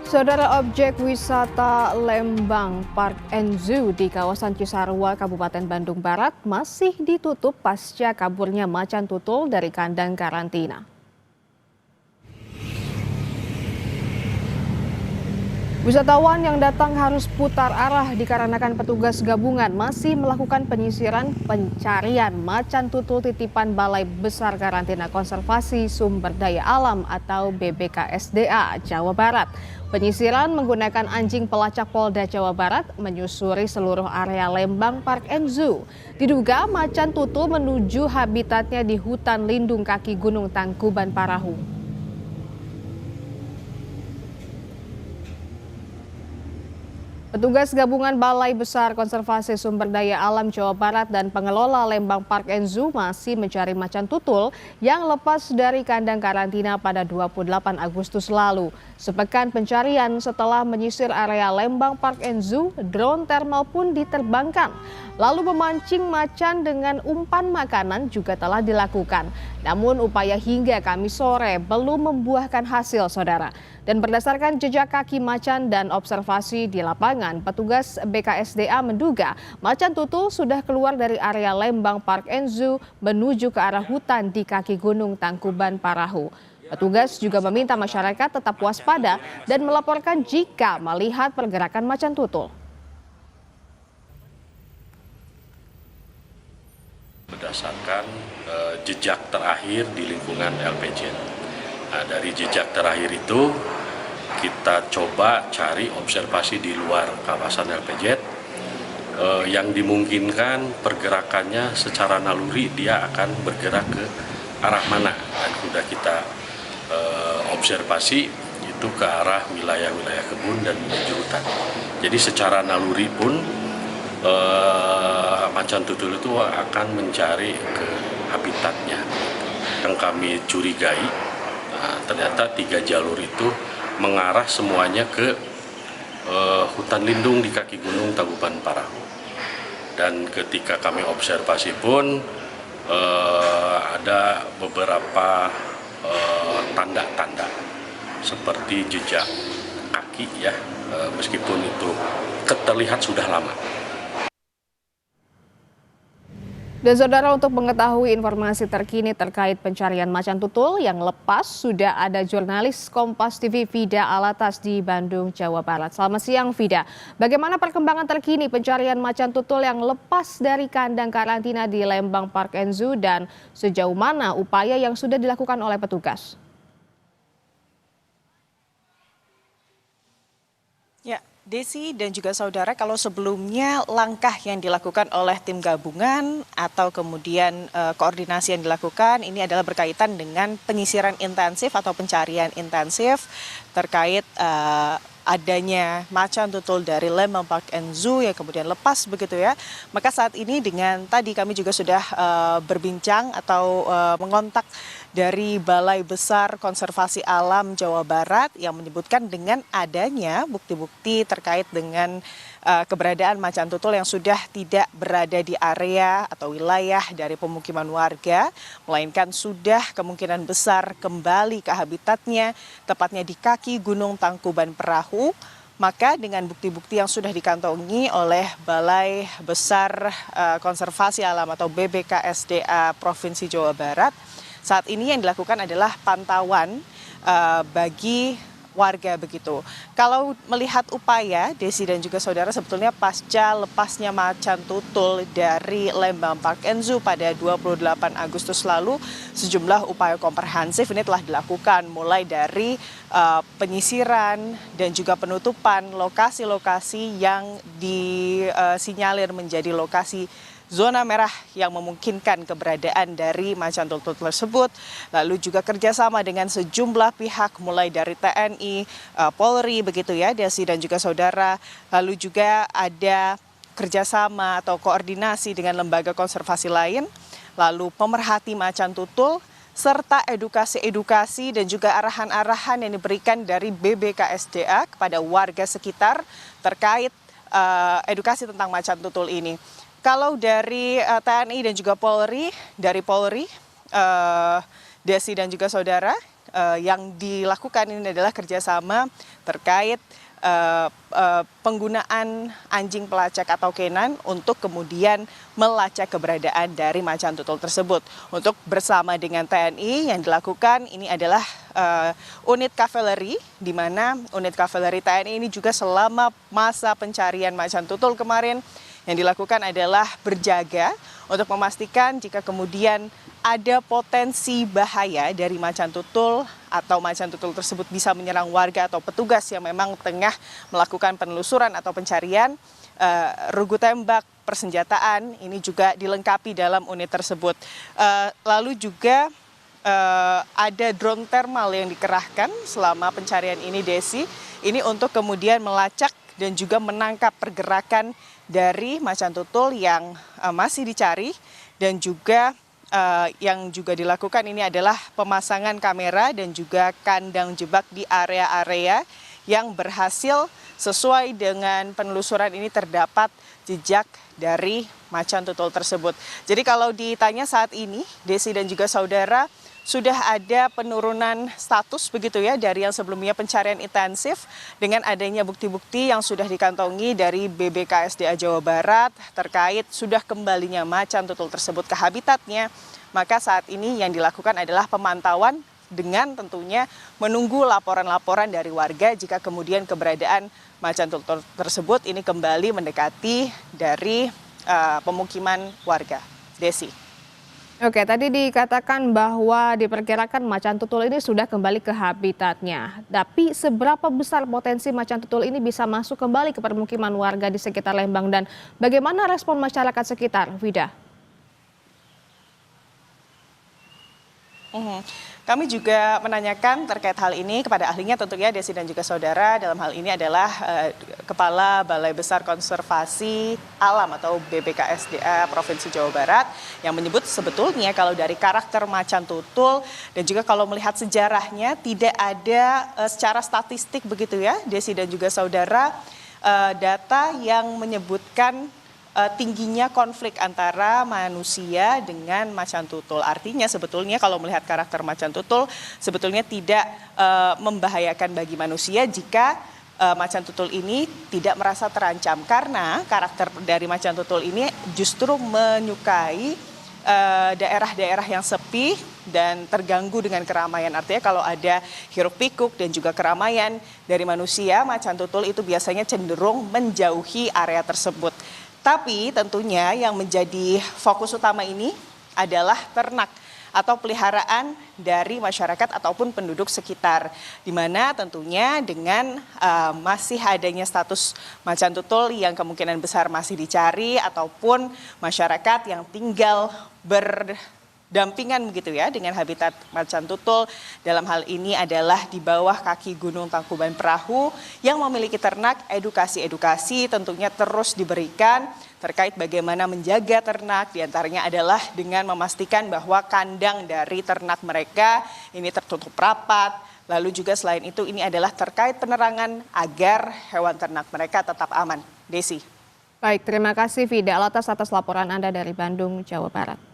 Saudara, objek wisata Lembang Park and Zoo di kawasan Cisarua, Kabupaten Bandung Barat masih ditutup pasca kaburnya macan tutul dari kandang karantina. Wisatawan yang datang harus putar arah dikarenakan petugas gabungan masih melakukan penyisiran pencarian macan tutul titipan Balai Besar Karantina Konservasi Sumber Daya Alam atau BBKSDA Jawa Barat. Penyisiran menggunakan anjing pelacak Polda Jawa Barat menyusuri seluruh area Lembang Park and Zoo. Diduga macan tutul menuju habitatnya di hutan lindung kaki Gunung Tangkuban Parahu. Petugas gabungan Balai Besar Konservasi Sumber Daya Alam Jawa Barat dan pengelola Lembang Park and Zoo masih mencari macan tutul yang lepas dari kandang karantina pada 28 Agustus lalu. Sepekan pencarian setelah menyisir area Lembang Park and Zoo, drone thermal pun diterbangkan. Lalu memancing macan dengan umpan makanan juga telah dilakukan. Namun upaya hingga Kamis sore belum membuahkan hasil, saudara. Dan berdasarkan jejak kaki macan dan observasi di lapangan, petugas BKSDA menduga macan tutul sudah keluar dari area Lembang Park and Zoo menuju ke arah hutan di kaki Gunung Tangkuban Parahu. Petugas juga meminta masyarakat tetap waspada dan melaporkan jika melihat pergerakan macan tutul. Berdasarkan jejak terakhir di lingkungan LPZ. Nah, dari jejak terakhir itu kita coba cari observasi di luar kawasan LPZ yang dimungkinkan pergerakannya secara naluri dia akan bergerak ke arah mana, dan sudah kita observasi itu ke arah wilayah-wilayah kebun dan menuju hutan. Jadi secara naluri pun macan tutul itu akan mencari ke habitatnya. Yang kami curigai, ternyata 3 jalur itu mengarah semuanya ke hutan lindung di kaki Gunung Tangkuban Parahu. Dan ketika kami observasi pun ada beberapa tanda-tanda seperti jejak kaki ya, meskipun itu terlihat sudah lama. Dan saudara, untuk mengetahui informasi terkini terkait pencarian macan tutul yang lepas, sudah ada jurnalis Kompas TV Vida Alatas di Bandung, Jawa Barat. Selamat siang, Vida. Bagaimana perkembangan terkini pencarian macan tutul yang lepas dari kandang karantina di Lembang Park and Zoo dan sejauh mana upaya yang sudah dilakukan oleh petugas? Ya, Desi dan juga saudara, kalau sebelumnya langkah yang dilakukan oleh tim gabungan atau kemudian koordinasi yang dilakukan ini adalah berkaitan dengan penyisiran intensif atau pencarian intensif terkait adanya macan tutul dari Lembang Park and Zoo yang kemudian lepas begitu ya. Maka saat ini dengan tadi kami juga sudah berbincang atau mengontak dari Balai Besar Konservasi Alam Jawa Barat yang menyebutkan dengan adanya bukti-bukti terkait dengan keberadaan macan tutul yang sudah tidak berada di area atau wilayah dari pemukiman warga, melainkan sudah kemungkinan besar kembali ke habitatnya, tepatnya di kaki Gunung Tangkuban Parahu. Maka dengan bukti-bukti yang sudah dikantongi oleh Balai Besar Konservasi Alam atau BBKSDA Provinsi Jawa Barat, saat ini yang dilakukan adalah pantauan bagi warga begitu. Kalau melihat upaya, Desi dan juga saudara, sebetulnya pasca lepasnya macan tutul dari Lembang Park and Zoo pada 28 Agustus lalu, sejumlah upaya komprehensif ini telah dilakukan, mulai dari penyisiran dan juga penutupan lokasi-lokasi yang disinyalir menjadi lokasi zona merah yang memungkinkan keberadaan dari macan tutul tersebut. Lalu juga kerjasama dengan sejumlah pihak mulai dari TNI, Polri begitu ya, Desi dan juga saudara. Lalu juga ada kerjasama atau koordinasi dengan lembaga konservasi lain. Lalu pemerhati macan tutul, serta edukasi-edukasi dan juga arahan-arahan yang diberikan dari BBKSDA kepada warga sekitar terkait edukasi tentang macan tutul ini. Kalau dari TNI dan juga Polri, Desi dan juga saudara, yang dilakukan ini adalah kerjasama terkait penggunaan anjing pelacak atau K9 untuk kemudian melacak keberadaan dari macan tutul tersebut. Untuk bersama dengan TNI yang dilakukan ini adalah unit kavaleri, di mana unit kavaleri TNI ini juga selama masa pencarian macan tutul kemarin yang dilakukan adalah berjaga untuk memastikan jika kemudian ada potensi bahaya dari macan tutul atau macan tutul tersebut bisa menyerang warga atau petugas yang memang tengah melakukan penelusuran atau pencarian, regu tembak, persenjataan ini juga dilengkapi dalam unit tersebut. Lalu juga ada drone thermal yang dikerahkan selama pencarian ini, Desi. Ini untuk kemudian melacak dan juga menangkap pergerakan dari macan tutul yang masih dicari, dan juga yang juga dilakukan ini adalah pemasangan kamera dan juga kandang jebak di area-area yang berhasil sesuai dengan penelusuran ini terdapat jejak dari macan tutul tersebut. Jadi kalau ditanya saat ini, Desi dan juga saudara, sudah ada penurunan status begitu ya dari yang sebelumnya pencarian intensif, dengan adanya bukti-bukti yang sudah dikantongi dari BBKSDA Jawa Barat terkait sudah kembalinya macan tutul tersebut ke habitatnya. Maka saat ini yang dilakukan adalah pemantauan dengan tentunya menunggu laporan-laporan dari warga jika kemudian keberadaan macan tutul tersebut ini kembali mendekati dari pemukiman warga. Desi. Oke, tadi dikatakan bahwa diperkirakan macan tutul ini sudah kembali ke habitatnya. Tapi seberapa besar potensi macan tutul ini bisa masuk kembali ke permukiman warga di sekitar Lembang, dan bagaimana respon masyarakat sekitar, Wida? Kami juga menanyakan terkait hal ini kepada ahlinya tentunya, Desi dan juga saudara. Dalam hal ini adalah Kepala Balai Besar Konservasi Alam atau BBKSDA Provinsi Jawa Barat, yang menyebut sebetulnya kalau dari karakter macan tutul dan juga kalau melihat sejarahnya tidak ada secara statistik begitu ya, Desi dan juga saudara, data yang menyebutkan tingginya konflik antara manusia dengan macan tutul. Artinya sebetulnya kalau melihat karakter macan tutul sebetulnya tidak membahayakan bagi manusia jika macan tutul ini tidak merasa terancam, karena karakter dari macan tutul ini justru menyukai daerah-daerah yang sepi dan terganggu dengan keramaian. Artinya kalau ada hiruk pikuk dan juga keramaian dari manusia, macan tutul itu biasanya cenderung menjauhi area tersebut. Tapi tentunya yang menjadi fokus utama ini adalah ternak atau peliharaan dari masyarakat ataupun penduduk sekitar, di mana tentunya dengan masih adanya status macan tutul yang kemungkinan besar masih dicari, ataupun masyarakat yang tinggal berdampingan begitu ya dengan habitat macan tutul, dalam hal ini adalah di bawah kaki Gunung Tangkuban Perahu, yang memiliki ternak, edukasi tentunya terus diberikan terkait bagaimana menjaga ternak, diantaranya adalah dengan memastikan bahwa kandang dari ternak mereka ini tertutup rapat. Lalu juga selain itu ini adalah terkait penerangan agar hewan ternak mereka tetap aman. Desi. Baik, terima kasih Vida atas laporan Anda dari Bandung, Jawa Barat.